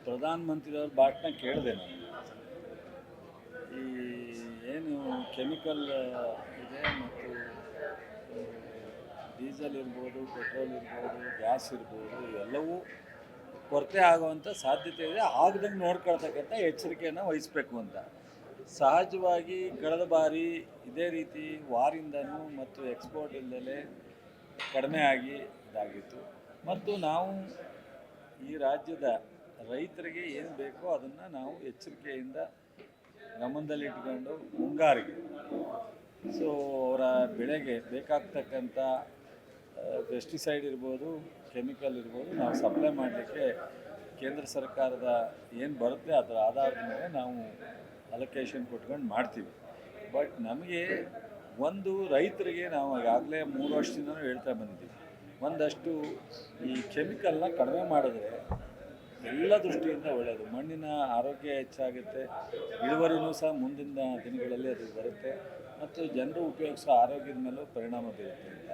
ಪ್ರಧಾನ ಮಂತ್ರಿಯವ್ರ ಭಾಷಣ ಕೇಳಿದೆ ನಾನು. ಈ ಏನು ಕೆಮಿಕಲ್ ಇದೆ ಮತ್ತು ಡೀಸೆಲ್ ಇರ್ಬೋದು, ಪೆಟ್ರೋಲ್ ಇರ್ಬೋದು, ಗ್ಯಾಸ್ ಇರ್ಬೋದು, ಇವೆಲ್ಲವೂ ಕೊರತೆ ಆಗುವಂಥ ಸಾಧ್ಯತೆ ಇದೆ. ಆಗದಂಗೆ ನೋಡ್ಕೊಳ್ತಕ್ಕಂಥ ಎಚ್ಚರಿಕೆಯನ್ನು ವಹಿಸಬೇಕು ಅಂತ. ಸಹಜವಾಗಿ ಕಳೆದ ಬಾರಿ ಇದೇ ರೀತಿ ವಾರಿಂದನೂ ಮತ್ತು ಎಕ್ಸ್ಪೋರ್ಟ್ ಇಲ್ಲದೆ ಕಡಿಮೆ ಆಗಿ ಇದಾಗಿತ್ತು. ಮತ್ತು ನಾವು ಈ ರಾಜ್ಯದ ರೈತರಿಗೆ ಏನು ಬೇಕೋ ಅದನ್ನು ನಾವು ಎಚ್ಚರಿಕೆಯಿಂದ ಗಮನದಲ್ಲಿಟ್ಕೊಂಡು ಮುಂಗಾರಿಗೆ ಅವರ ಬೆಳೆಗೆ ಬೇಕಾಗ್ತಕ್ಕಂಥ ಪೆಸ್ಟಿಸೈಡ್ ಇರ್ಬೋದು, ಕೆಮಿಕಲ್ ಇರ್ಬೋದು, ನಾವು ಸಪ್ಲೈ ಮಾಡಲಿಕ್ಕೆ ಕೇಂದ್ರ ಸರ್ಕಾರದ ಏನು ಬರುತ್ತೆ ಅದರ ಆಧಾರದ ಮೇಲೆ ನಾವು ಅಲೋಕೇಶನ್ ಕೊಟ್ಕೊಂಡು ಮಾಡ್ತೀವಿ. ಬಟ್ ನಮಗೆ ಒಂದು ರೈತರಿಗೆ ನಾವು ಈಗಾಗಲೇ 3 ವರ್ಷದಿಂದನೂ ಹೇಳ್ತಾ ಬಂದಿದ್ದೀವಿ, ಒಂದಷ್ಟು ಈ ಕೆಮಿಕಲ್ನ ಕಡಿಮೆ ಮಾಡಿದ್ರೆ ಎಲ್ಲ ದೃಷ್ಟಿಯಿಂದ ಒಳ್ಳೆಯದು. ಮಣ್ಣಿನ ಆರೋಗ್ಯ ಹೆಚ್ಚಾಗುತ್ತೆ, ಇಳುವರಿನೂ ಸಹ ಮುಂದಿನ ದಿನಗಳಲ್ಲಿ ಅದು ಬರುತ್ತೆ ಮತ್ತು ಜನರು ಉಪಯೋಗಿಸೋ ಆರೋಗ್ಯದ ಮೇಲೂ ಪರಿಣಾಮ ಬೀರುತ್ತೆ ಅಂತ